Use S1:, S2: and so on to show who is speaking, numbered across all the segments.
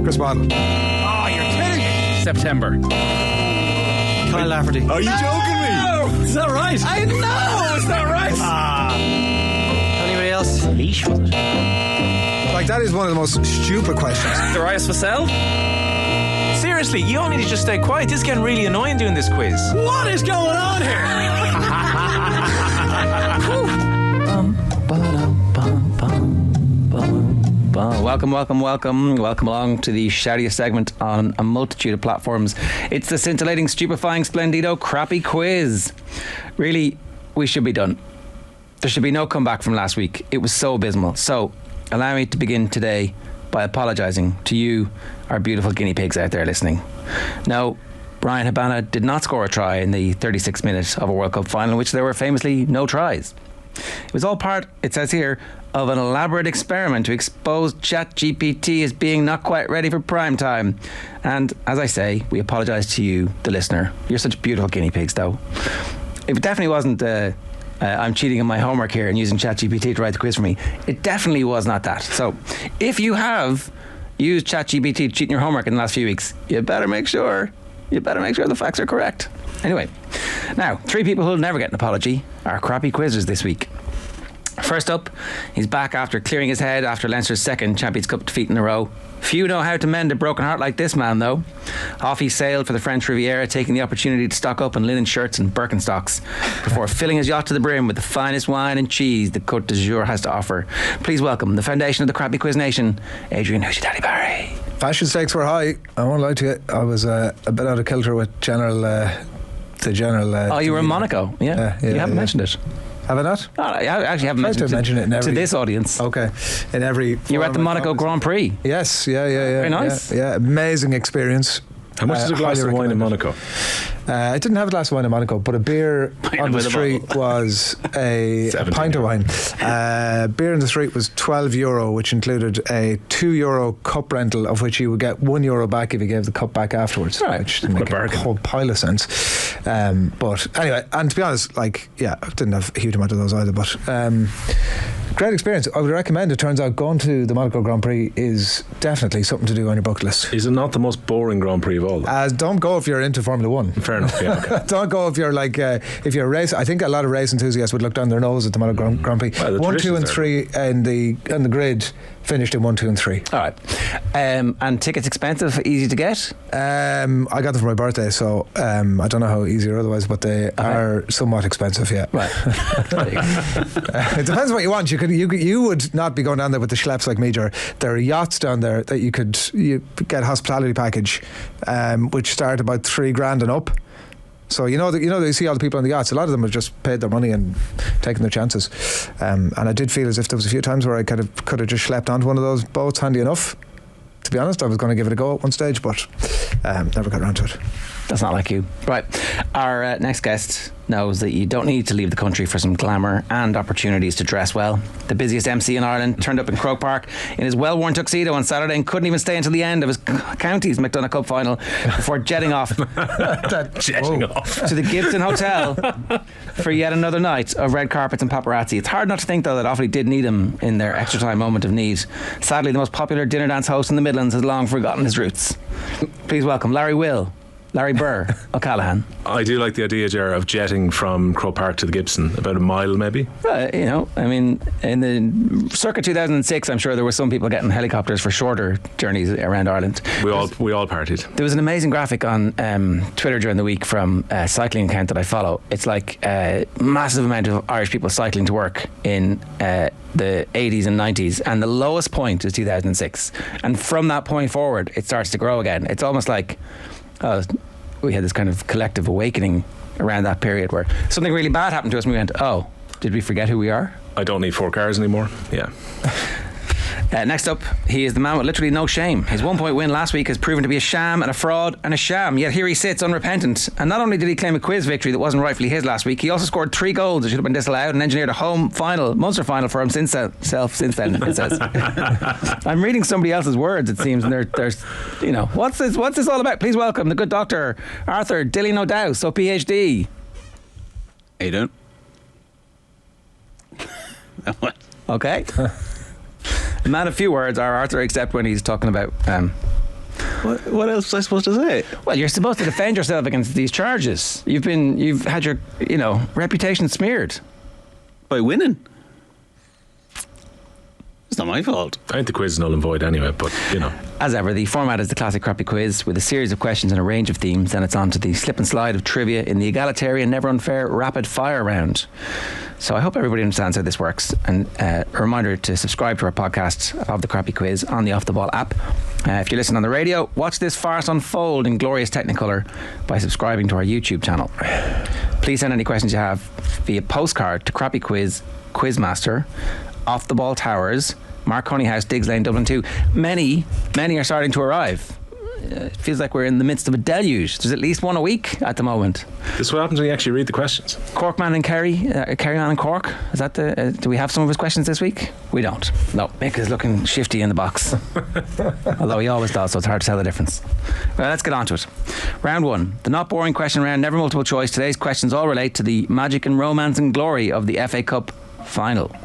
S1: Chris Waddle.
S2: Oh, you're kidding me. September.
S3: Kyle Lafferty.
S1: Are you joking me?
S2: No, is that right? I know, is that right?
S3: Anybody else?
S2: Leash, was it?
S1: Like, that is one of the most stupid questions.
S2: Darius Vassell?
S3: Seriously, you all need to just stay quiet. This is getting really annoying doing this quiz.
S2: What is going on here?
S4: Welcome along to the shoutiest segment on a multitude of platforms. It's the scintillating, stupefying, splendido, crappy quiz. Really, we should be done. There should be no comeback from last week. It was so abysmal. So, allow me to begin today by apologising to you, our beautiful guinea pigs out there listening. No, Brian Habana did not score a try in the 36th minute of a World Cup final, in which there were famously no tries. It was all part, it says here, of an elaborate experiment to expose ChatGPT as being not quite ready for prime time. And as I say, we apologise to you, the listener. You're such beautiful guinea pigs, though. It definitely wasn't I'm cheating on my homework here and using ChatGPT to write the quiz for me. It definitely was not that. So if you have used ChatGPT to cheat in your homework in the last few weeks, you better make sure the facts are correct. Anyway, now, 3 people who'll never get an apology are crappy quizzers this week. First up, he's back after clearing his head after Leinster's second Champions Cup defeat in a row. Few know how to mend a broken heart like this man, though. Off he sailed for the French Riviera, taking the opportunity to stock up on linen shirts and Birkenstocks before filling his yacht to the brim with the finest wine and cheese the Côte d'Azur has to offer. Please welcome the foundation of the Crappy Quiz Nation, Adrian Hoochie Daddy Barry.
S1: Fashion stakes were high. I won't lie to you. I was a bit out of kilter with the general.
S4: Oh, you were in Monaco? Yeah. You haven't mentioned it.
S1: Have I not?
S4: No, I actually haven't mentioned it to this audience.
S1: Okay. In every.
S4: You were at the Monaco Grand Prix.
S1: Yes, yeah.
S4: Very nice.
S1: Yeah, amazing experience.
S5: How much is a glass of wine in Monaco?
S1: I didn't have a glass of wine in Monaco, but a beer on the street was a pint of wine. Beer in the street was €12, which included a €2 cup rental, of which you would get €1 back if you gave the cup back afterwards, which didn't make a whole pile of sense. But anyway, and to be honest, I didn't have a huge amount of those either, but great experience. I would recommend it. Turns out going to the Monaco Grand Prix is definitely something to do on your bucket list.
S5: Is it not the most boring Grand Prix of all?
S1: Don't go if you're into Formula 1.
S5: Fair enough, yeah. Okay.
S1: Don't go if you're if you're a race. I think a lot of race enthusiasts would look down their nose at the Monaco Grand Prix.
S5: Well,
S1: 1, 2 and 3 in the grid finished in 1, 2 and 3.
S4: All right. And tickets expensive, easy to get?
S1: I got them for my birthday, so I don't know how easy or otherwise, but they are somewhat expensive, yeah.
S4: Right.
S1: It depends what you want. You would not be going down there with the schleps like me, Ger. There are yachts down there that you get a hospitality package, which start about $3,000 and up. So you see all the people on the yachts. A lot of them have just paid their money and taken their chances. And I did feel as if there was a few times where I could have just schlepped onto one of those boats handy enough. To be honest, I was going to give it a go at one stage, but never got around to it.
S4: That's not like you. Right. Our next guest knows that you don't need to leave the country for some glamour and opportunities to dress well. The busiest MC in Ireland turned up in Croke Park in his well-worn tuxedo on Saturday and couldn't even stay until the end of his county's McDonagh Cup final before jetting off to the Gibson Hotel for yet another night of red carpets and paparazzi. It's hard not to think, though, that Offaly did need him in their extra time moment of need. Sadly, the most popular dinner dance host in the Midlands has long forgotten his roots. Please welcome Larry Burr O'Callaghan.
S5: I do like the idea, Ger, of jetting from Croke Park to the Gibson, about a mile maybe.
S4: In the circa 2006, I'm sure there were some people getting helicopters for shorter journeys around Ireland.
S5: We all partied.
S4: There was an amazing graphic on Twitter during the week from a cycling account that I follow. It's like a massive amount of Irish people cycling to work in the 80s and 90s, and the lowest point is 2006, and from that point forward it starts to grow again. It's almost like we had this kind of collective awakening around that period where something really bad happened to us and we went, oh, did we forget who we are?
S5: I don't need 4 cars anymore. Yeah.
S4: Next up, he is the man with literally no shame. His 1-point win last week has proven to be a sham and a fraud and a sham, yet here he sits unrepentant. And not only did he claim a quiz victory that wasn't rightfully his last week, he also scored 3 goals that should have been disallowed and engineered a home final, Munster final for himself since then, it says. I'm reading somebody else's words, it seems, and there's what's this all about? Please welcome the good doctor Arthur Dillon O'Dowd, so PhD.
S6: How you doing?
S4: Okay. A man of few words, our Arthur, except when he's talking about
S6: What else was I supposed to say?
S4: Well, you're supposed to defend yourself against these charges. You've had your, reputation smeared.
S6: By winning. It's not my fault.
S5: I think the quiz is null and void anyway, but
S4: As ever, the format is the classic crappy quiz with a series of questions and a range of themes. Then it's on to the slip and slide of trivia in the egalitarian, never unfair, rapid fire round. So I hope everybody understands how this works. And a reminder to subscribe to our podcast of the Crappy Quiz on the Off the Ball app. If you listen on the radio, watch this farce unfold in glorious Technicolor by subscribing to our YouTube channel. Please send any questions you have via postcard to Crappy Quiz, Quizmaster, Off the Ball Towers, Marconi House, Diggs Lane, Dublin 2. Many are starting to arrive. It feels like we're in the midst of a deluge. There's at least one a week at the moment.
S5: this is what happens when you actually read the questions.
S4: Corkman and Kerryman and Cork. Is that do we have some of his questions this week? We don't. No, Mick is looking shifty in the box. Although he always does, so it's hard to tell the difference. Well, let's get on to it. Round 1, the not boring question round, never multiple choice. Today's questions all relate to the magic and romance and glory of the FA Cup final.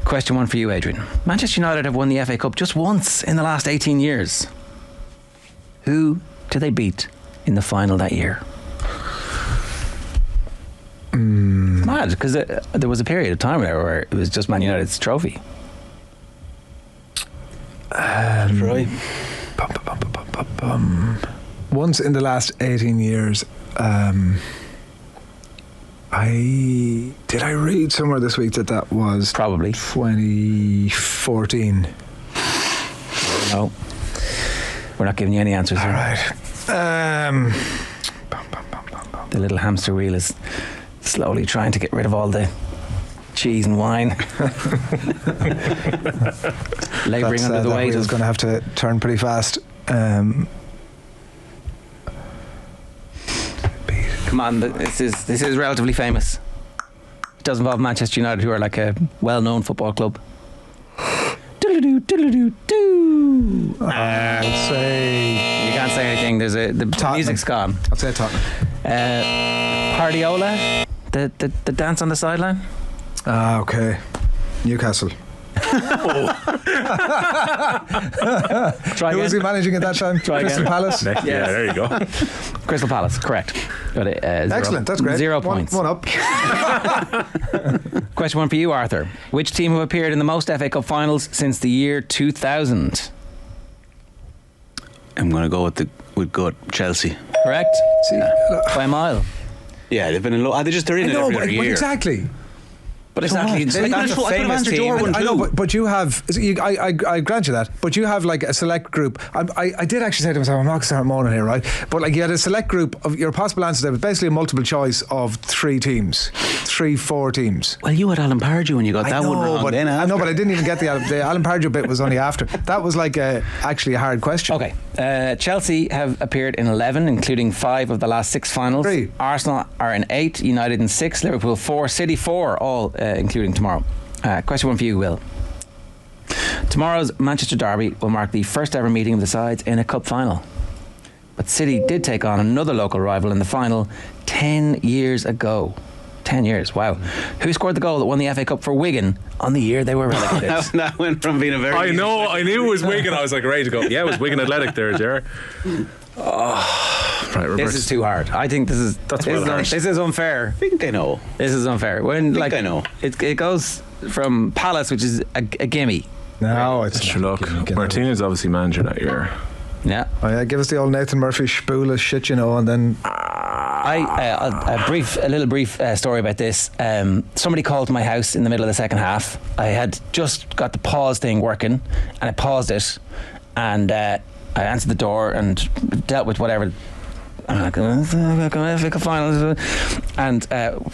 S4: Question 1 for you, Adrian. Manchester United have won the FA Cup just once in the last 18 years. Who did they beat in the final that year? It's mad, because there was a period of time there where it was just Man United's trophy.
S6: Right.
S1: Once in the last 18 years, I read somewhere this week that was
S4: Probably.
S1: 2014.
S4: No. We're not giving you any answers
S1: All
S4: here.
S1: right.
S4: The little hamster wheel is slowly trying to get rid of all the cheese and wine. Labouring under the
S1: that
S4: weight
S1: wheel's
S4: of...
S1: going to have to turn pretty fast.
S4: Come on, this is relatively famous. It does involve Manchester United, who are like a well-known football club. Diddle-doo, diddle-doo-doo.
S1: I'll say
S4: You can't say anything. The music's gone.
S1: I'll say Tottenham.
S4: Pardiola, the dance on the sideline.
S1: Okay. Newcastle.
S4: Try
S1: Who was he
S4: again.
S1: managing at that time? Crystal
S4: again.
S1: Palace.
S5: Yeah, there you go.
S4: Crystal Palace, correct. Got it.
S1: Excellent, that's great.
S4: 0 points.
S1: One up.
S4: Question 1 for you, Arthur. Which team have appeared in the most FA Cup finals since the year 2000?
S6: I'm going to go with good Chelsea.
S4: Correct?
S1: See,
S4: By a mile.
S6: Yeah, they've been in they're in it
S1: no,
S6: every
S1: but
S6: year.
S1: exactly.
S4: But exactly,
S6: what?
S4: that's
S6: I
S4: a
S6: could have
S4: famous
S6: answered
S4: team.
S6: your one.
S1: I know, but you have. I grant you that. But you have like a select group. I did actually say to myself, I'm not going to start moaning here, right? But like you had a select group of your possible answers. There was basically a multiple choice of 4 teams.
S6: Well, you had Alan Pardew and you got that one wrong.
S1: but
S6: Then
S1: I
S6: after.
S1: know, but I didn't even get the Alan Pardew bit was only after. That was like actually a hard question.
S4: Okay. Chelsea have appeared in 11, including 5 of the last 6 finals.
S1: 3.
S4: Arsenal are in 8, United in 6, Liverpool 4, City 4, all including tomorrow. Question 1 for you, Will. Tomorrow's Manchester derby will mark the first ever meeting of the sides in a cup final. But City did take on another local rival in the final 10 years ago. 10 years, wow. Who scored the goal that won the FA Cup for Wigan on the year they were relegated?
S6: that went from being a very...
S5: I know, I knew it was Wigan. I was like ready to go. Yeah, it was Wigan Athletic there, Ger. Right, reverse.
S4: This is too hard. I think this is unfair.
S6: I think I know.
S4: This is unfair. When
S6: I know.
S4: It goes from Palace, which is a gimme.
S1: No, it's
S5: Sure, look, Martinez obviously manager that year.
S4: Yeah.
S1: Oh, yeah, give us the old Nathan Murphy spool shit, and then
S4: A little brief story about this. Somebody called to my house in the middle of the second half. I had just got the pause thing working, and I paused it, and I answered the door and dealt with whatever. I'm like, finals, and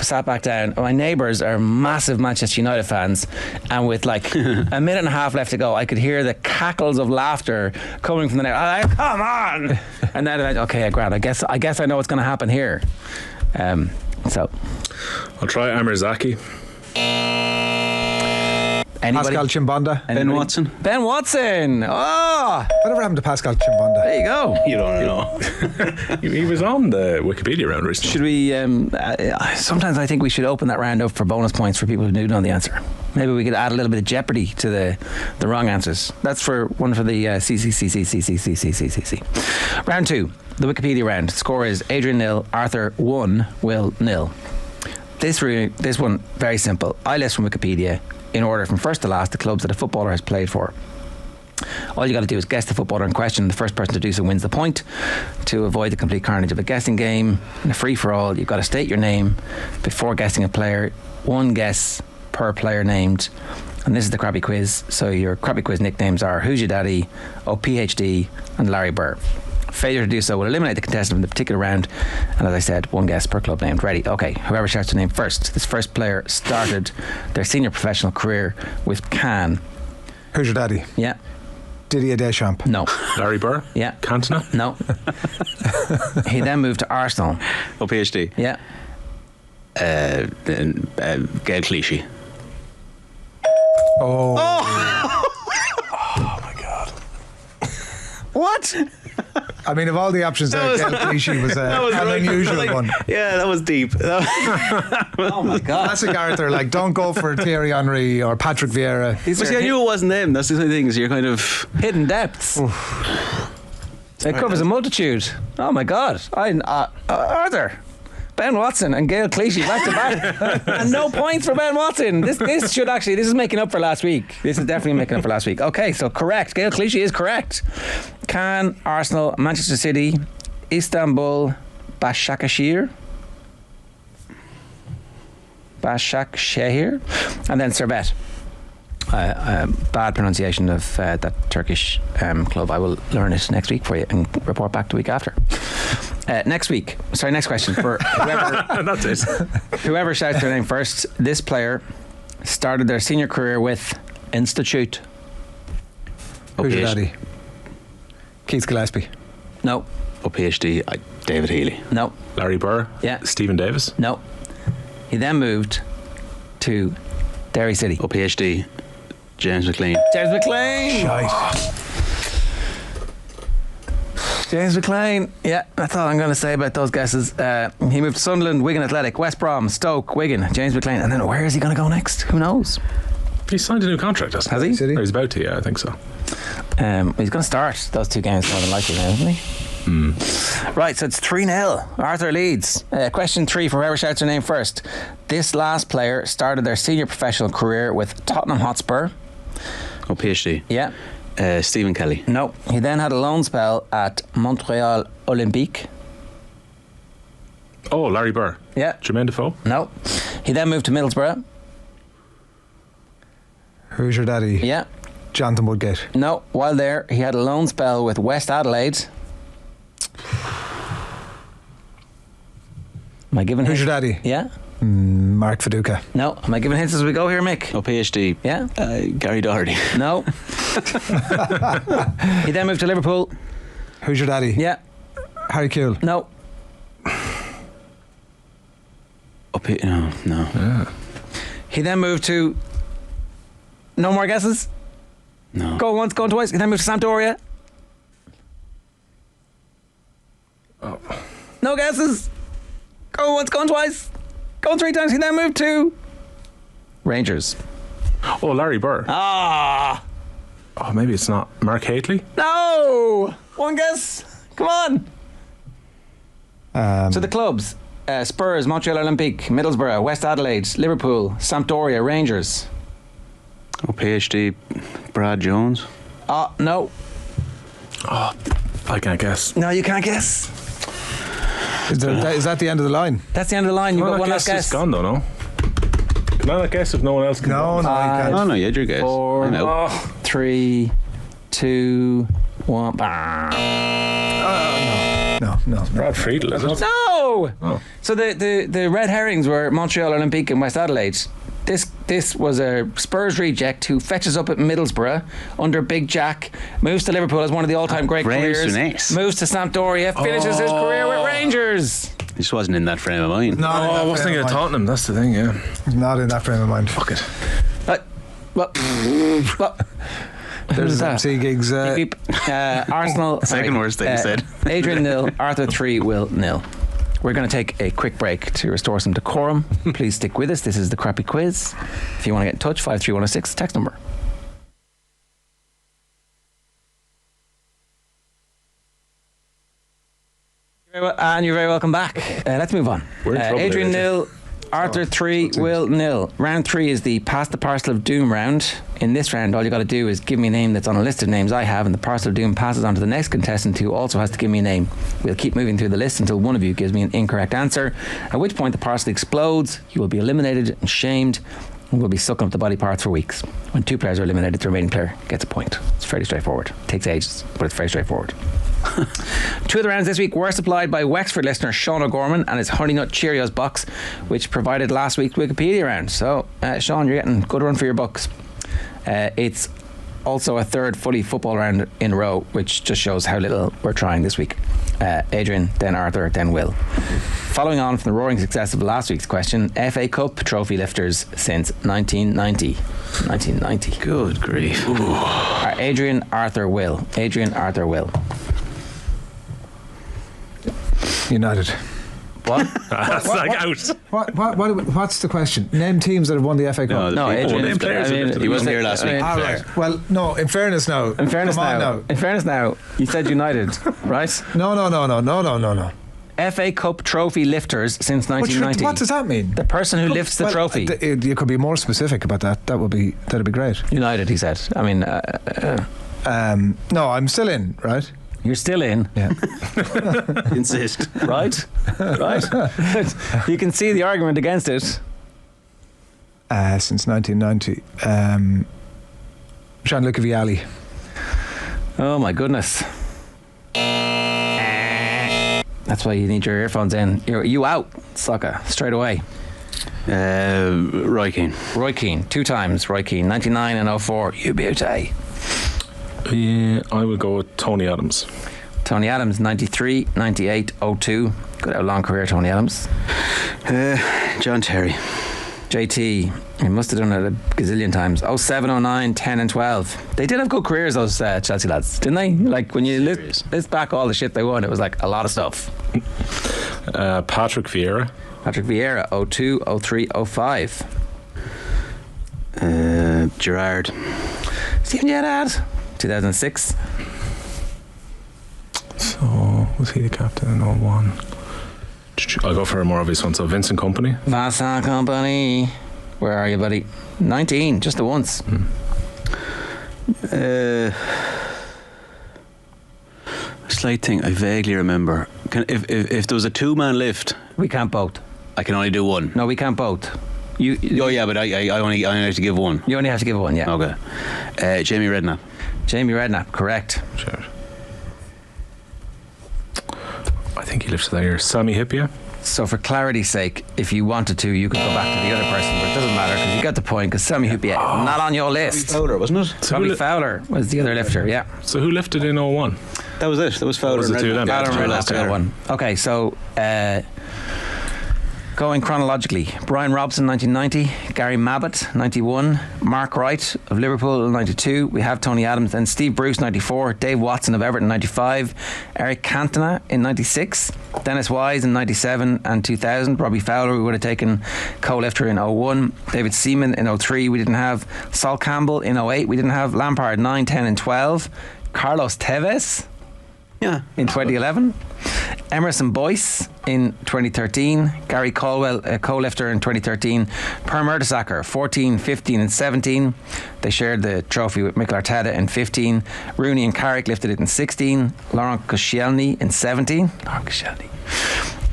S4: sat back down. My neighbours are massive Manchester United fans, and with like a minute and a half left to go, I could hear the cackles of laughter coming from the neighbours. I'm like, come on! And then I went, okay, Grant, I guess I know what's going to happen here. So
S5: I'll try Amir Zaki.
S4: Anybody?
S1: Pascal Chimbonda.
S6: Ben Watson.
S4: Ben Watson. Oh,
S1: Whatever happened to Pascal Chimbonda?
S4: there you go.
S6: You don't know.
S5: He was on the Wikipedia round recently.
S4: Should we? Sometimes I think we should open that round up for bonus points for people who do know the answer. Maybe we could add a little bit of jeopardy to the wrong answers. That's for one for the CCCCCCCCCCC. Round 2, the Wikipedia round. Score is Adrian 0, Arthur 1, Will 0. This one, very simple. I list from Wikipedia in order from first to last the clubs that a footballer has played for. All you got to do is guess the footballer in question. The first person to do so wins the point. To avoid the complete carnage of a guessing game, in a free-for-all, you've got to state your name before guessing a player. One guess per player named. And this is the Crappy Quiz. So your Crappy Quiz nicknames are Who's Your Daddy, PhD, and Larry Burr. Failure to do so will eliminate the contestant from the particular round. And as I said, one guess per club named. Ready? Okay. Whoever shouts their name first. This first player started their senior professional career with Cannes.
S1: Who's your daddy?
S4: Yeah.
S1: Didier Deschamps.
S4: No.
S5: Larry Burr?
S4: Yeah.
S5: Cantona?
S4: No. He then moved to Arsenal.
S6: PhD.
S4: Yeah.
S6: Gail Clichy.
S1: Oh
S5: my God.
S4: What?
S1: I mean, of all the options there, Gail Clichy was an unusual one.
S6: Yeah, that was deep.
S4: Oh my God.
S1: Classic Arthur, like, don't go for Thierry Henry or Patrick Vieira.
S6: But see, I knew it wasn't them. That's the thing, is you're kind of
S4: Hidden depths. It covers a multitude. Oh my God. Arthur, Ben Watson and Gail Clichy back to back. And no points for Ben Watson. This is making up for last week. This is definitely making up for last week. Okay, so correct. Gail Clichy is correct. Cannes, Arsenal, Manchester City, Istanbul, Başakşehir, and then Servet. Bad pronunciation of that Turkish club. I will learn it next week for you and report back the week after. Next question for whoever.
S5: That's it.
S4: Whoever shouts their name first. This player started their senior career with Institute.
S1: Who's your daddy? Keith Gillespie.
S4: No.
S6: PhD. David Healy.
S4: No.
S5: Larry Burr?
S4: Yeah.
S5: Stephen Davis?
S4: No. He then moved to Derry City.
S6: PhD. James McLean.
S4: James McLean. James McLean. Yeah, that's all I'm going to say about those guesses. He moved to Sunderland, Wigan Athletic, West Brom, Stoke, Wigan, James McLean. And then where is he going to go next? Who knows?
S5: He signed a new contract, hasn't
S4: Has he?
S1: City?
S5: Or he's about to, yeah, I think so.
S4: He's going to start those two games more than likely now, isn't he? Right, so it's 3-0. Arthur leads. Question 3 for whoever shouts their name first. This last player started their senior professional career with Tottenham Hotspur.
S6: PhD.
S4: Yeah.
S6: Stephen Kelly.
S4: No. He then had a loan spell at Montreal Olympique.
S5: Oh, Larry Burr.
S4: Yeah.
S5: Jermaine Defoe?
S4: No. He then moved to Middlesbrough.
S1: Who's your daddy?
S4: Yeah.
S1: Jonathan Woodgate.
S4: No. While there, he had a loan spell with West Adelaide. Am I giving
S1: Who's
S4: hints?
S1: your daddy?
S4: Yeah.
S1: Mark Viduka.
S4: No. Am I giving hints as we go here, Mick?
S6: PhD.
S4: Yeah.
S6: Gary Doherty.
S4: No. He then moved to Liverpool.
S1: Who's your daddy?
S4: Yeah.
S1: Harry Kewell.
S4: No.
S6: No.
S5: Yeah.
S4: He then moved to... No more guesses?
S6: No.
S4: Going once, going twice. He then moved to Sampdoria.
S5: Oh.
S4: No guesses? Going once, going twice. Going 3 times. He then moved to... Rangers.
S5: Oh, Larry Burr.
S4: Ah!
S5: Oh, maybe it's not. Mark Hateley?
S4: No! One guess. Come on. So the clubs. Spurs, Montreal Olympique, Middlesbrough, West Adelaide, Liverpool, Sampdoria, Rangers.
S6: PhD. Brad Jones.
S4: No.
S5: Oh, I can't guess.
S4: No, you can't guess.
S1: Is that the end of the line?
S4: That's the end of the line. You've got one last guess.
S5: It's gone though, no? Can I not guess if no one else can?
S1: No, you can't.
S6: Oh no, you had your guess.
S4: 4,
S6: I know.
S4: 3, 2, 1.
S1: No.
S5: Brad Friedel, is it?
S4: No!
S5: Oh.
S4: So the red herrings were Montreal Olympique and West Adelaide. This was a Spurs reject who fetches up at Middlesbrough under Big Jack, moves to Liverpool as one of the all-time great careers, moves to Sampdoria, finishes his career with Rangers.
S6: He just wasn't in that frame of mind.
S1: Not in
S5: Oh,
S1: that
S5: I was
S1: frame
S5: thinking of
S1: mind.
S5: Tottenham, that's the thing, yeah.
S1: Not in that frame of mind.
S5: Fuck it.
S4: Well,
S1: There's MC gigs.
S4: Arsenal.
S6: Second worst thing you said.
S4: Adrian 0, Arthur 3, Will 0. We're going to take a quick break to restore some decorum. Please stick with us. This is the Crappy Quiz. If you want to get in touch, 53106, text number. And you're very welcome back. Let's move on. Adrian 0, Arthur 3, Will 0. Round 3 is the Pass the Parcel of Doom round. In this round, all you got to do is give me a name that's on a list of names I have, and the Parcel of Doom passes on to the next contestant, who also has to give me a name. We'll keep moving through the list until one of you gives me an incorrect answer, at which point the parcel explodes, you will be eliminated and shamed, and will be sucking up the body parts for weeks. When 2 players are eliminated, the remaining player gets a point. It's fairly straightforward. It takes ages, but it's very straightforward. 2 of the rounds this week were supplied by Wexford listener Sean O'Gorman and his Honey Nut Cheerios box, which provided last week's Wikipedia round. So, Sean, you're getting a good run for your bucks. It's also a third fully football round in a row, which just shows how little we're trying this week. Adrian, then Arthur, then Will. Following on from the roaring success of last week's question, FA Cup trophy lifters since 1990. 1990.
S6: Good grief.
S4: Adrian, Arthur, Will. Adrian, Arthur, Will.
S1: United.
S4: What?
S5: That's out.
S1: What's the question? Name teams that have won the FA Cup.
S4: No, Adrian.
S5: name players.
S6: He wasn't here last week.
S1: Well, no. In fairness, now.
S4: In fairness now, you said United, right?
S1: No.
S4: FA Cup trophy lifters since 1990.
S1: What does that mean?
S4: The person who lifts the trophy.
S1: You could be more specific about that. That'd be great.
S4: United, he said. I mean,
S1: no, I'm still in, right?
S4: you're still in.
S1: Yeah.
S6: Insist.
S4: Right? You can see the argument against it.
S1: Since 1990. Gianluca Vialli.
S4: Oh my goodness. That's why you need your earphones in. You out, sucker, straight away.
S6: Roy Keane.
S4: Roy Keane, 2 times Roy Keane, 99 and 04. You beauty.
S5: Yeah, I would go with Tony Adams.
S4: Tony Adams, 93, 98, 02. Good out long career, Tony Adams.
S6: John Terry.
S4: JT, he must have done it a gazillion times. 07, 09, 10 and 12. They did have good careers, those Chelsea lads, didn't they? Like when you list back all the shit they won, it was like a lot of stuff.
S5: Patrick Vieira.
S4: Patrick Vieira, 02, 03, 05.
S6: Gerrard.
S4: Steven Gerrard, 2006.
S5: So, was he the captain in 01? I'll go for a more obvious one. So, Vincent Kompany.
S4: Vincent Kompany. Where are you, buddy? 19, just the once.
S6: Slight thing I vaguely remember. If there was a 2-man lift,
S4: We can't both.
S6: I can only do one.
S4: No, we can't both.
S6: Oh yeah, but I only have to give one.
S4: You only have to give one, yeah.
S6: Okay. Jamie Redknapp.
S4: Jamie Redknapp, correct.
S5: Sure. I think he lifted that year. Sammy Hippier.
S4: So for clarity's sake, if you wanted to, you could go back to the other person, but it doesn't matter because you got the point because Sammy Hippier not on your list.
S6: Fowler, wasn't it?
S5: So
S4: Bobby Fowler was the other lifter, yeah.
S5: So who lifted in 01?
S6: That was it. That was Fowler.
S5: Was it two then?
S4: Fowler and
S5: Yeah,
S4: Redknapp
S5: together.
S4: one. Okay, so going chronologically, Brian Robson, 1990, Gary Mabbutt, 91, Mark Wright of Liverpool, 92, we have Tony Adams, and Steve Bruce, 94, Dave Watson of Everton, 95, Eric Cantona in 96, Dennis Wise in 97 and 2000, Robbie Fowler, we would have taken co-lifter in 01, David Seaman in 03, we didn't have Sol Campbell in 08, we didn't have Lampard 9, 10 and 12, Carlos Tevez in 2011, Emerson Boyce in 2013, Gary Caldwell, co-lifter in 2013, Per Mertesacker 14, 15 and 17. They shared the trophy with Mikel Arteta in 15. Rooney and Carrick lifted it in 16. Laurent Koscielny in 17.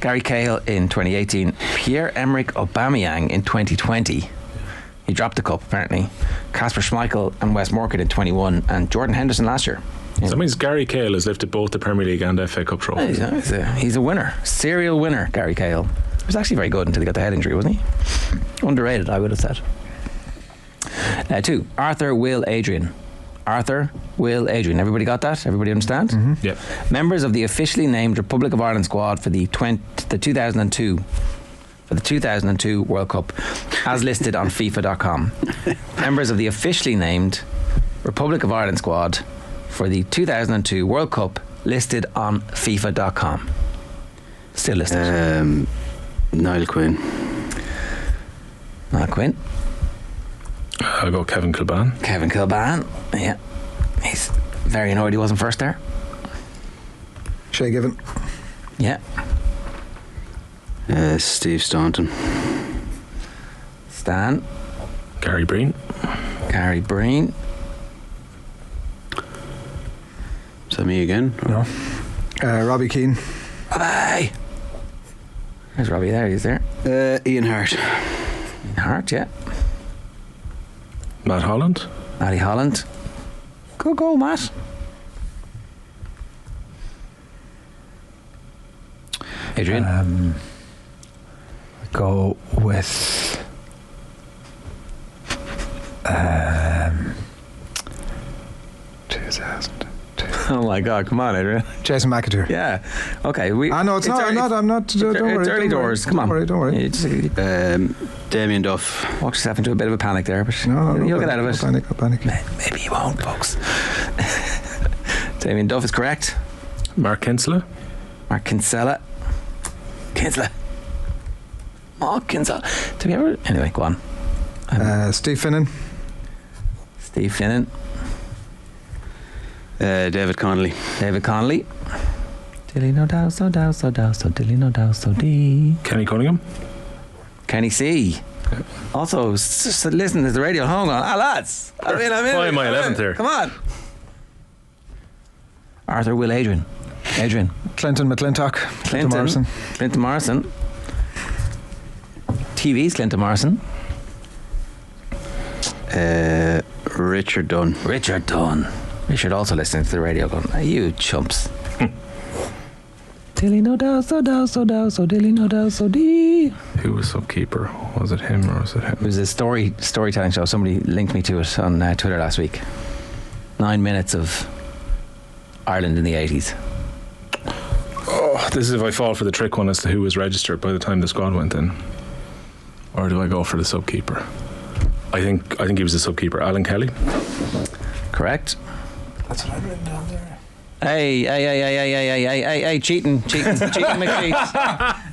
S4: Gary Cahill in 2018. Pierre-Emerick Aubameyang in 2020. He dropped the cup apparently. Kasper Schmeichel and Wes Morgan in 21, and Jordan Henderson last year.
S5: So that means Gary Cahill has lifted both the Premier League and FA Cup trophies.
S4: He's a winner. Serial winner, Gary Cahill. He was actually very good until he got the head injury, wasn't he? Underrated, I would have said. 2. Arthur, Will, Adrian. Arthur, Will, Adrian. Everybody got that? Everybody understand?
S1: Mm-hmm.
S5: Yep.
S4: Members of the officially named Republic of Ireland squad for the 2002 for the 2002 World Cup, as listed on FIFA.com. Members of the officially named Republic of Ireland squad for the 2002 World Cup, listed on FIFA.com. Still listed.
S6: Niall Quinn.
S4: Niall Quinn.
S5: I'll go Kevin Kilban.
S4: Kevin Kilban. Yeah. He's very annoyed he wasn't first there.
S1: Shay Given.
S4: Yeah.
S6: Steve Staunton.
S4: Stan.
S5: Gary Breen.
S4: Gary Breen.
S6: Is that me again?
S1: No. Robbie Keane.
S4: Robbie. There's Robbie there. He's there.
S6: Ian Hart.
S4: Ian Hart, yeah.
S5: Matt Holland.
S4: Matty Holland. Good goal, Matt. Adrian.
S1: Go with 2000.
S4: Oh my God! Come on, Adrian.
S1: Jason McAteer.
S4: Yeah. Okay.
S1: No, it's not. I'm not. Don't worry.
S4: It's early doors. Come on.
S1: Don't worry.
S4: You just
S6: Damien Duff.
S4: walked yourself into a bit of a panic there, but
S1: No,
S4: you'll get out of it.
S1: No panic.
S4: Maybe you won't, folks. Damien Duff is correct.
S5: Mark Kinsella.
S4: Mark Kinsella. Mark Kinsella. Did we ever? Anyway, go on.
S1: Steve Finnan.
S4: Steve Finnan.
S6: David Connolly.
S4: David Connolly. Dilly no dow, so dow, so dow, so dilly no dow, so dee.
S5: Kenny Cunningham.
S4: Kenny C. Also, listen to the radio. Hold on. lads. I'm in.
S5: Why am I 11th here?
S4: Come on. Arthur Will Adrian.
S1: Clinton McClintock.
S4: Clinton Morrison. TV's Clinton Morrison.
S6: Richard Dunn.
S4: Richard also listening to the radio going, you chumps. Dilly no dow, so dow, so dow, so dilly no dow, so dee.
S5: Who was subkeeper? Was it him or was it him?
S4: It was a storytelling show. Somebody linked me to it on Twitter last week. 9 minutes of Ireland in the 80s.
S5: Oh, this is if I fall for the trick one as to who was registered by the time the squad went in. Or do I go for the subkeeper? I think he was the subkeeper. Alan Kelly.
S4: Correct.
S1: That's what I've written down there.
S4: Hey, cheating McCheat.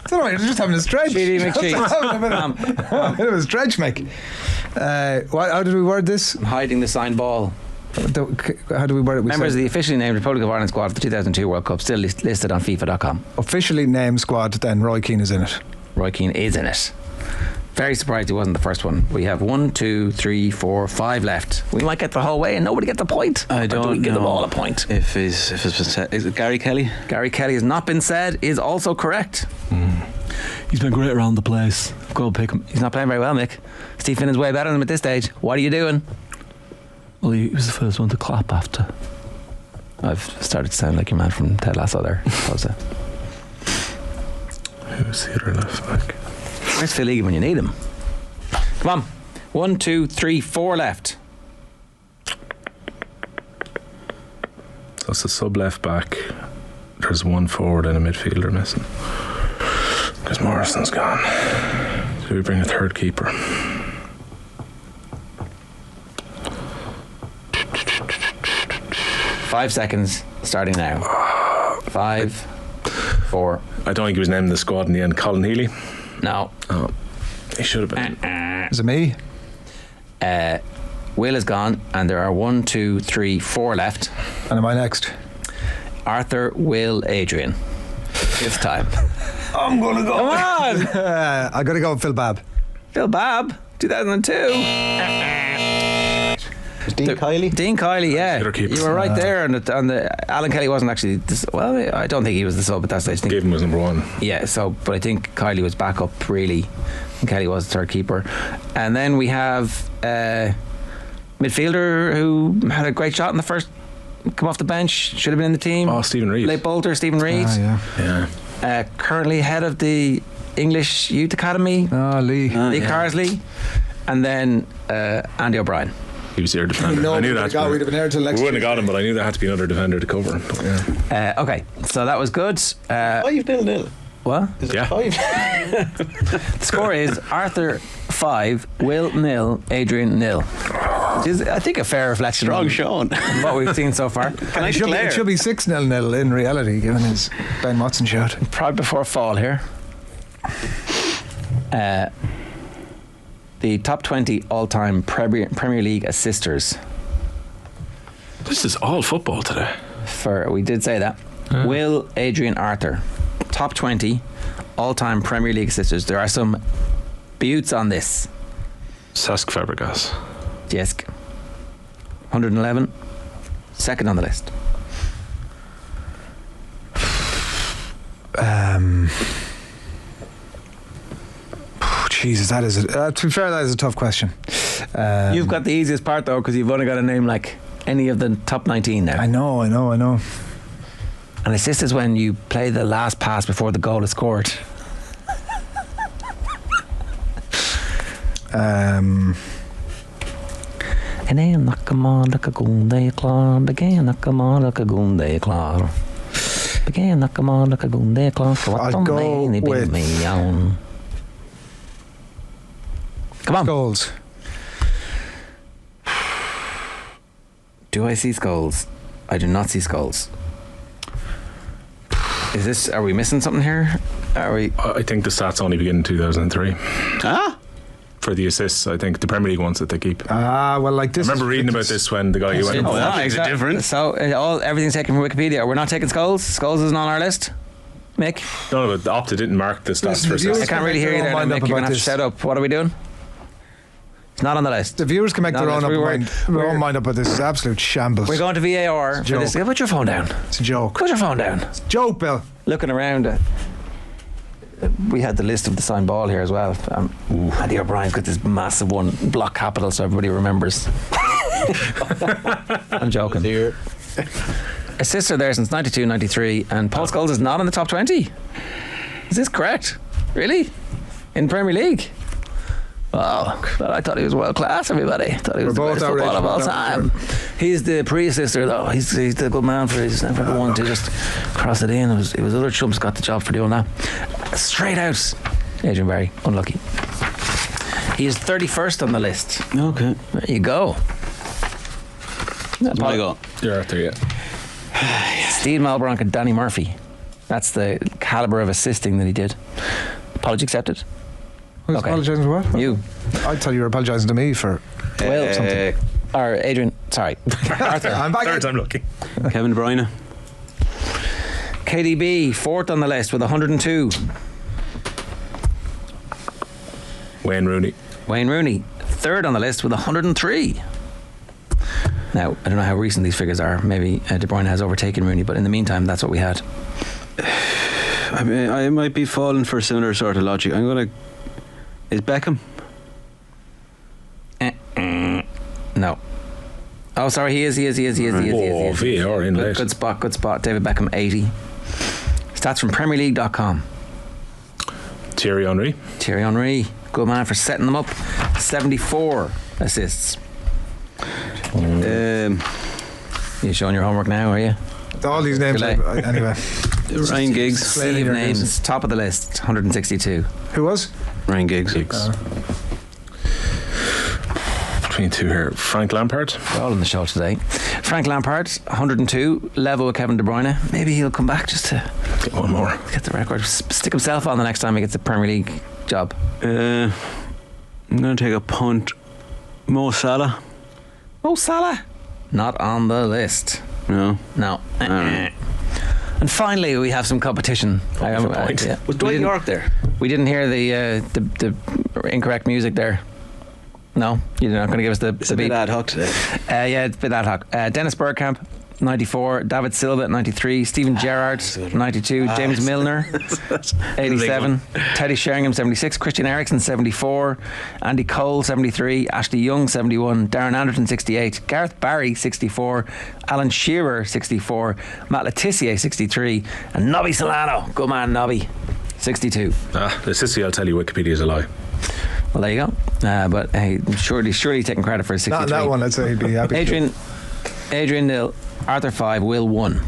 S1: It's all right, you're just having a stretch.
S4: Cheating McCheat.
S1: It was a stretch, Mick. How did we word this?
S4: Hiding the signed ball.
S1: How do we word it?
S4: Members of the officially named Republic of Ireland squad for the 2002 World Cup, still listed on FIFA.com.
S1: Officially named squad, then Roy Keane is in it.
S4: Roy Keane is in it. Very surprised he wasn't the first one. We have 1, 2, 3, 4, 5 left. We might get the whole way and nobody gets a point.
S6: I don't
S4: do we give
S6: know
S4: them all a point?
S6: If it's been said, is it Gary Kelly?
S4: Gary Kelly has not been said, is also correct.
S2: He's been great around the place. Go pick him.
S4: He's not playing very well, Mick. Steve Finnan's way better than him at this stage. What are you doing?
S2: Well, he was the first one to clap after.
S4: I've started to sound like your man from Ted Lasso there.
S5: Who's the other left back?
S4: Where's Phil Egan when you need him? Come on. 1, 2, 3, 4 left.
S5: So it's a sub left back. There's one forward and a midfielder missing. Because Morrison's gone. Do we bring a third keeper?
S4: Five seconds starting now. 5, 4.
S5: I don't think he was named in the squad in the end. Colin Healy?
S4: No.
S5: Oh, he should have been.
S1: Is it me?
S4: Will is gone, and there are 1, 2, 3, 4 left.
S1: And am I next?
S4: Arthur, Will, Adrian. 5th time.
S1: I'm going to go.
S4: Come on!
S1: I got to go with Phil Babb.
S4: Phil Babb, 2002.
S1: Dean Kiley?
S4: Dean Kiley, yeah.
S5: Keeper.
S4: You were right there, and the Alan Kelly wasn't actually. I don't think he was the sub at that stage.
S5: Gavin was number 1.
S4: Yeah, but I think Kiley was back up really, and Kelly was the third keeper. And then we have midfielder who had a great shot in the first, come off the bench, should have been in the team.
S5: Oh, Stephen Reid.
S4: Late bolter, Stephen Reid.
S1: Yeah.
S4: Currently head of the English Youth Academy.
S1: Lee
S4: Carsley. And then Andy O'Brien.
S5: He was your defender.
S1: No,
S5: I knew that.
S1: we'd have been there till next.
S5: We wouldn't have got him, but I knew there had to be another defender to cover him. But yeah.
S4: Okay, so that was good.
S6: 5-0.
S4: What?
S5: Yeah.
S4: The score is Arthur 5, Will 0, Adrian 0. Which is, I think, a fair reflection
S6: Strong
S4: on
S6: showing.
S4: what we've seen so far.
S6: Can I
S1: It should
S6: declare?
S1: be 6-0 in reality, given his Ben Watson shot.
S4: Proud before fall here. The top 20 all-time Premier League assisters.
S5: This is all football today.
S4: We did say that. Will, Adrian, Arthur. Top 20 all-time Premier League assisters. There are some buttes on this.
S5: Cesc Fabregas.
S4: Yes. 111. Second on the list.
S1: Jesus, that is to be fair, that is a tough question.
S4: You've got the easiest part though, because you've only got a name like any of the top 19 now.
S1: I know.
S4: An assist is when you play the last pass before the goal is scored. And then knock 'em on like a goonday claw. Began knock 'em on like a goonday claw. Began knock 'em on like a goonday claw.
S1: I'll go with
S4: me on. Come on.
S1: Goals.
S4: Do I see Skulls? I do not see Skulls. Are we missing something here?
S5: I think the stats only begin in 2003.
S6: Ah?
S5: For the assists, I think the Premier League ones that they keep.
S1: Well, like this.
S5: I remember reading about this when the guy who went.
S6: Oh, that makes a difference.
S4: So everything's taken from Wikipedia. We're not taking Skulls. Skulls isn't on our list. Mick?
S5: No, but the Opta didn't mark the stats
S1: Listen,
S5: for
S1: if you-
S4: I
S5: assists.
S4: can't really hear you there,
S1: Mind
S4: now,
S1: up
S4: Mick. You're
S1: about
S4: going to have to
S1: this.
S4: shut up. What are we doing? It's not on the list.
S1: The viewers can make
S4: No,
S1: their
S4: let's
S1: own
S4: reword.
S1: mind up, but this is absolute shambles.
S4: We're going to VAR for this.
S1: joke.
S4: Put your phone down.
S1: It's a joke.
S4: Put your phone down.
S1: Joke, Bill.
S4: Looking around, we had the list of the signed ball here as well. Andy O'Brien's got this massive one, block capital, so everybody remembers. I'm joking. Assists are there since 92, 93, and Paul Scholes is not in the top 20. Is this correct? Really? In Premier League? Oh, but I thought he was world class, everybody. I thought he was
S1: We're
S4: the
S1: both
S4: best footballer of all
S1: outraged.
S4: time. He's the pre-assister, though. He's the good man for it. He's never the one to just cross it in. It was other chumps got the job for doing that. Straight out. Adrian Barry, unlucky. He is 31st on the list.
S6: Okay.
S4: There you go.
S6: I got.
S5: You're out there yet.
S4: Steve Malbronk and Danny Murphy. That's the calibre of assisting that he did. Apology accepted.
S1: Who's
S4: Okay.
S1: apologising for what?
S4: You.
S1: I thought you were apologising to me for
S4: Well,
S1: something.
S4: or Adrian, sorry. Arthur.
S1: I'm back.
S5: Third time lucky.
S6: Kevin De Bruyne.
S4: KDB, 4th on the list with 102.
S5: Wayne Rooney.
S4: Wayne Rooney, 3rd on the list with 103. Now, I don't know how recent these figures are. Maybe De Bruyne has overtaken Rooney, but in the meantime, that's what we had.
S6: I mean, I might be falling for similar sort of logic. I'm gonna. Is Beckham?
S4: No. Oh, sorry, he is.
S5: Oh, VAR in late.
S4: Good spot. David Beckham, 80. Stats from PremierLeague.com.
S5: Thierry Henry.
S4: Thierry Henry, good man for setting them up. 74 assists. You showing your homework now, are you?
S1: All these names.
S4: Delay.
S1: Anyway.
S6: Ryan Giggs.
S4: Steve names, top of the list, 162.
S1: Who was?
S6: Ryan Giggs.
S5: Between two here. Frank Lampard.
S4: We're all on the show today. Frank Lampard, 102, level with Kevin De Bruyne. Maybe he'll come back just to
S5: Get one more.
S4: get the record. Stick himself on the next time he gets a Premier League job.
S6: I'm gonna take a punt. Mo Salah.
S4: Mo Salah, not on the list.
S6: No.
S4: No. And finally, we have some competition.
S5: Was
S6: Was
S4: We
S6: Dwight
S4: didn't-
S6: York there?
S4: We didn't hear the incorrect music there. No, you're not going to give us
S6: It's
S4: the
S6: a bit
S4: beat.
S6: ad hoc today.
S4: Yeah, it's a bit ad hoc. Dennis Bergkamp, 94. David Silva, 93. Stephen Gerrard, 92. James Milner, 87. Teddy Sheringham, 76. Christian Eriksen, 74. Andy Cole, 73. Ashley Young, 71. Darren Anderton, 68. Gareth Barry, 64. Alan Shearer, 64. Matt Letizia, 63. And Nobby Solano, good man Nobby, 62.
S5: The sissy, I'll tell you, Wikipedia is a lie.
S4: Well, there you go. But hey, surely taking credit for his 63.
S1: Not that one, I'd say he'd be happy.
S4: Adrian 0, Arthur 5, Will 1.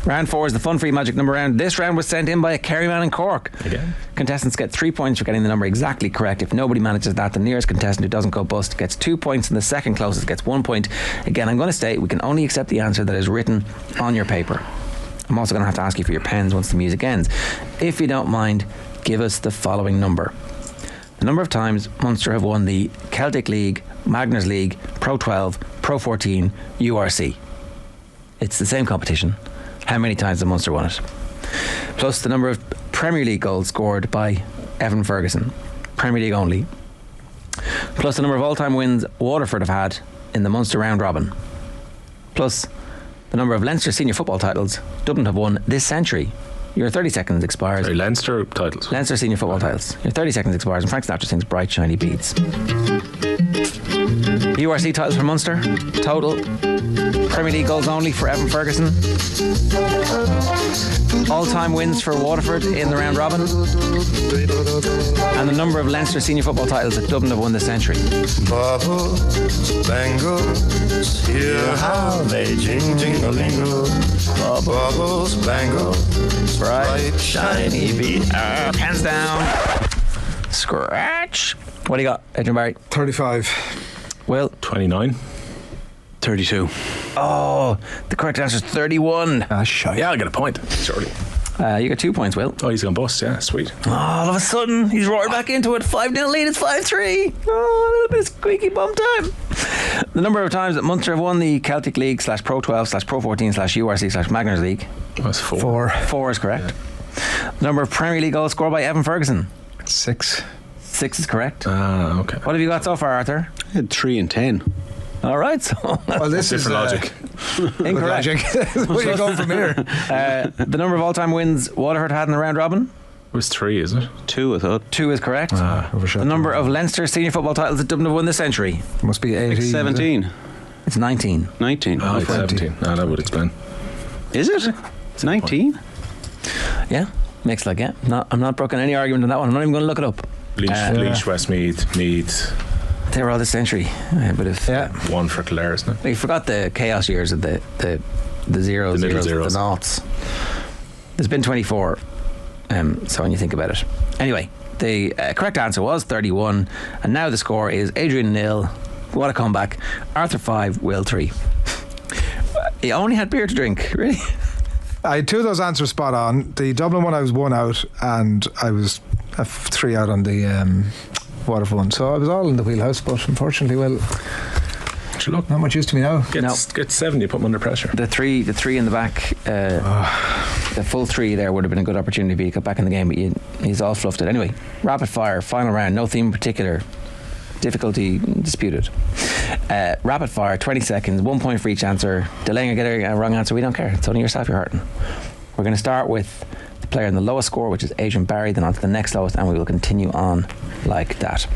S4: Round 4 is the fun free magic number round. This round was sent in by a Kerryman in Cork.
S5: Again.
S4: Contestants get 3 points for getting the number exactly correct. If nobody manages that, the nearest contestant who doesn't go bust gets 2 points, and the second closest gets 1 point. Again, I'm going to state we can only accept the answer that is written on your paper. I'm also going to have to ask you for your pens once the music ends. If you don't mind, give us the following number. The number of times Munster have won the Celtic League, Magners League, Pro 12, Pro 14, URC. It's the same competition. How many times has Munster won it? Plus the number of Premier League goals scored by Evan Ferguson. Premier League only. Plus the number of all-time wins Waterford have had in the Munster round robin. Plus the number of Leinster senior football titles Dublin have won this century. Your 30 seconds expires.
S5: Sorry, Leinster titles.
S4: Leinster senior football titles. Your 30 seconds expires, and Frank Snatcher sings Bright Shiny Beads. URC titles for Munster. Total. Premier League goals only for Evan Ferguson. All-time wins for Waterford in the round robin. And the number of Leinster senior football titles that Dublin have won this century.
S7: Bubbles, bangles, hear how they jingle-lingle. Bubbles, bangles, bright, shiny beat.
S4: Hands down. Scratch. What do you got, Adrian Barry?
S1: 35.
S4: Will?
S5: 29.
S6: 32.
S4: Oh, the correct answer is 31.
S1: Ah, shite.
S5: Yeah, I'll get a point. Surely.
S4: You got 2 points, Will.
S5: Oh, he's gone bust. Yeah, sweet.
S4: Oh, all of a sudden, he's roared back into it. 5-0 lead, it's 5-3. Oh, a little bit of squeaky bum time. The number of times that Munster have won the Celtic League / Pro 12 / Pro 14 / URC / Magners League.
S5: That's 4.
S4: 4 is correct. The number of Premier League goals scored by Evan Ferguson.
S1: 6.
S4: 6 is correct.
S5: Ah, okay.
S4: What have you got so far, Arthur?
S6: I had 3 and 10.
S4: All right, so
S1: Well, this is
S5: Different logic.
S4: incorrect.
S1: Where are you going from here?
S4: The number of all-time wins Waterford had in the round robin.
S5: It was 3, is it?
S6: 2, I thought.
S4: 2 is correct.
S1: Overshot.
S4: The number of Leinster senior football titles that Dublin have won this century.
S1: Must be 18.
S6: 17.
S4: It's 19.
S6: 19.
S5: Oh, it's
S1: 20.
S5: 17. No, that would explain.
S6: Is it? It's 19?
S4: Yeah, makes like, yeah. I'm not broken any argument on that one. I'm not even going to look it up.
S5: Leash, Westmeath, Meath.
S4: They were all this century. But if,
S5: One for Clare, isn't it?
S4: You forgot the chaos years of the zeros,
S5: The middle zeros.
S4: the noughts. There's been 24, so when you think about it. Anyway, the correct answer was 31, and now the score is Adrian 0. What a comeback. Arthur 5, Will 3. He only had beer to drink, really?
S1: I had 2 of those answers spot on. The Dublin one, I was 1 out, and I was 3 out on the Waterford one. So I was all in the wheelhouse, but unfortunately, well,
S5: Look,
S1: not much use to me now.
S5: Get 7, you put him under pressure.
S4: The three in the back, the full 3 there would have been a good opportunity for you to get back in the game, but he's all fluffed it. Anyway, rapid fire, final round, no theme in particular, difficulty disputed. Rapid fire, 20 seconds, 1 point for each answer. Delaying or getting a wrong answer, we don't care. It's only yourself you're hurting. We're going to start with the player in the lowest score, which is Adrian Barry, then on to the next lowest, and we will continue on like that.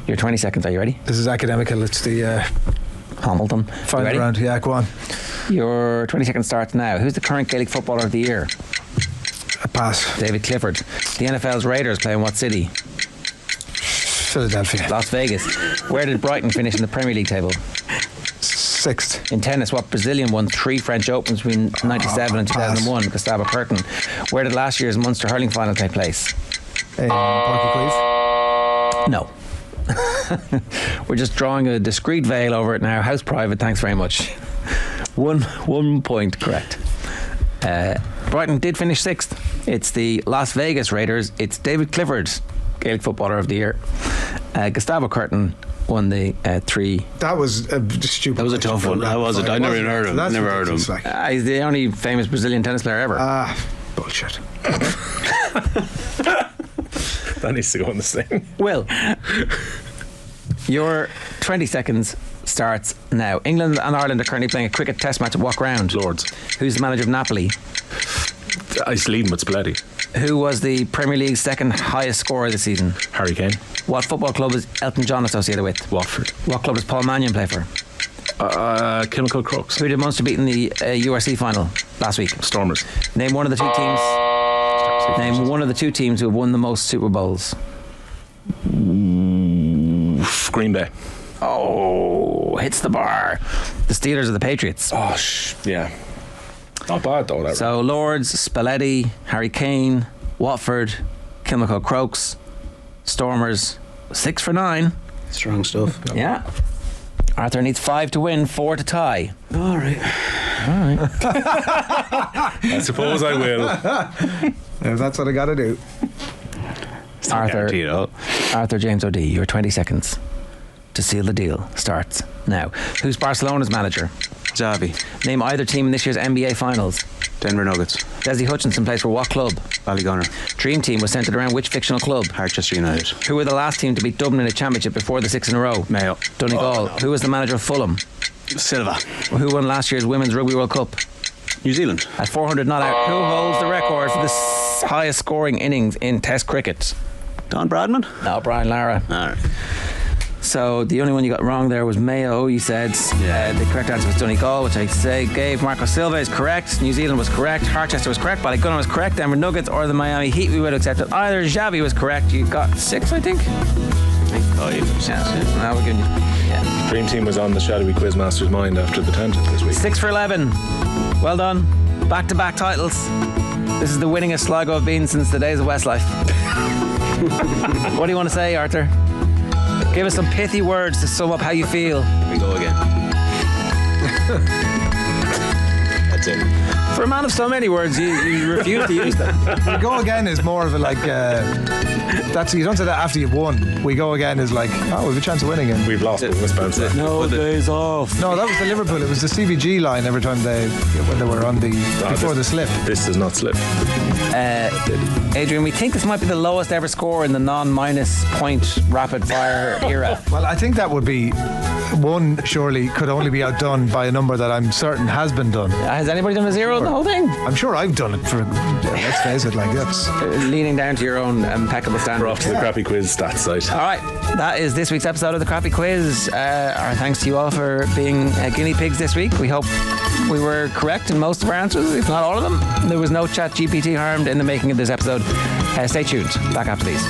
S4: Your 20 seconds, are you ready?
S1: This is academical. It's the
S4: Hamilton.
S1: final round. Yeah, go on.
S4: Your 20 seconds starts now. Who's the current Gaelic Footballer of the Year?
S1: A pass.
S4: David Clifford. The NFL's Raiders play in what city?
S1: Philadelphia.
S4: Las Vegas. Where did Brighton finish in the Premier League table?
S1: 6th.
S4: In tennis, what Brazilian won 3 French Opens between 97 and 2001? Gustavo Curtin. Where did last year's Munster hurling final take place?
S1: Parky
S4: No. We're just drawing a discreet veil over it now. House private, thanks very much. 1 point correct. Brighton did finish 6th. It's the Las Vegas Raiders. It's David Clifford, Gaelic Footballer of the Year. Gustavo Curtin won the 3.
S1: That was stupid.
S6: That was a tough one. That was it. I never even heard of him.
S1: That's
S6: Never heard of him.
S1: ridiculous, like.
S4: He's the only famous Brazilian tennis player ever.
S1: Bullshit.
S5: That needs to go on the thing.
S4: Will, your 20 seconds starts now. England and Ireland are currently playing a cricket test match at what ground?
S5: Lords.
S4: Who's the manager of Napoli?
S5: I was leading with Spalletti.
S4: Who was the Premier League's second highest scorer this season?
S5: Harry Kane.
S4: What football club is Elton John associated with?
S5: Watford.
S4: What club does Paul Mannion play for?
S5: Chemical Crooks.
S4: Who did Munster beat in the URC final last week?
S5: Stormers.
S4: Name one of the 2 teams. Name one of the 2 teams who have won the most Super Bowls.
S5: Green Bay.
S4: Oh, hits the bar. The Steelers or the Patriots?
S5: Oh, yeah. Not bad though. That
S4: So Lords, Spalletti, Harry Kane, Watford, Kilmacud Crokes, Stormers, 6 for 9.
S6: Strong stuff.
S4: Yeah. Arthur needs 5 to win, 4 to tie.
S6: All right.
S5: I suppose I will.
S1: Yeah, that's what I got to do.
S4: Arthur James O'D, your 20 seconds to seal the deal starts now. Who's Barcelona's manager?
S6: Xavi.
S4: Name either team in this year's NBA Finals.
S6: Denver Nuggets.
S4: Desi Hutchinson plays for what club?
S6: Ballygunner.
S4: Dream Team was centred around which fictional club?
S6: Harchester United.
S4: Who were the last team to beat Dublin in a championship before the 6 in a row?
S6: Mayo.
S4: Donegal. Who was the manager of Fulham?
S6: Silva.
S4: Who won last year's Women's Rugby World Cup?
S6: New Zealand.
S4: At 400 not out, who holds the record for the highest scoring innings in Test cricket?
S6: Don Bradman.
S4: No, Brian Lara.
S6: All right.
S4: So the only one you got wrong there was Mayo. You said the correct answer was Donegal, which I gave. Marco Silva is correct. New Zealand was correct. Harchester was correct. Ballygunner was correct. Denver Nuggets or the Miami Heat we would have accepted either. Xavi was correct. You got 6, I think.
S6: Oh, yeah.
S4: Now we're giving you. Yeah.
S5: Dream Team was on the shadowy Quizmaster's mind after the tangent this week.
S4: 6 for 11. Well done. Back-to-back titles. This is the winningest Sligo have been since the days of Westlife. What do you want to say, Arthur? Give us some pithy words to sum up how you feel.
S6: Here we go again. That's it.
S4: For a man of so many words, you refuse to use them.
S1: We go again is more of a like. That's you don't say that after you've won. We go again is like, oh, we have a chance of winning again.
S5: We've lost, but we'll bounce back.
S2: No days off.
S1: No, that was the Liverpool. It was the CVG line every time when they were on before the slip.
S5: This does not slip.
S4: Adrian, we think this might be the lowest ever score in the non-minus point rapid fire era.
S1: Well, I think that would be one. Surely could only be outdone by a number that I'm certain has been done.
S4: Has anybody done a 0 in the whole thing?
S1: I'm sure I've done it for. Let's face it, like that's
S4: Leaning down to your own impeccable standard.
S5: We're off to the crappy quiz stats site.
S4: All right, that is this week's episode of the Crappy Quiz. Our thanks to you all for being guinea pigs this week. We hope we were correct in most of our answers, if not all of them. There was no chat GPT harmed in the making of this episode. Stay tuned. Back after these.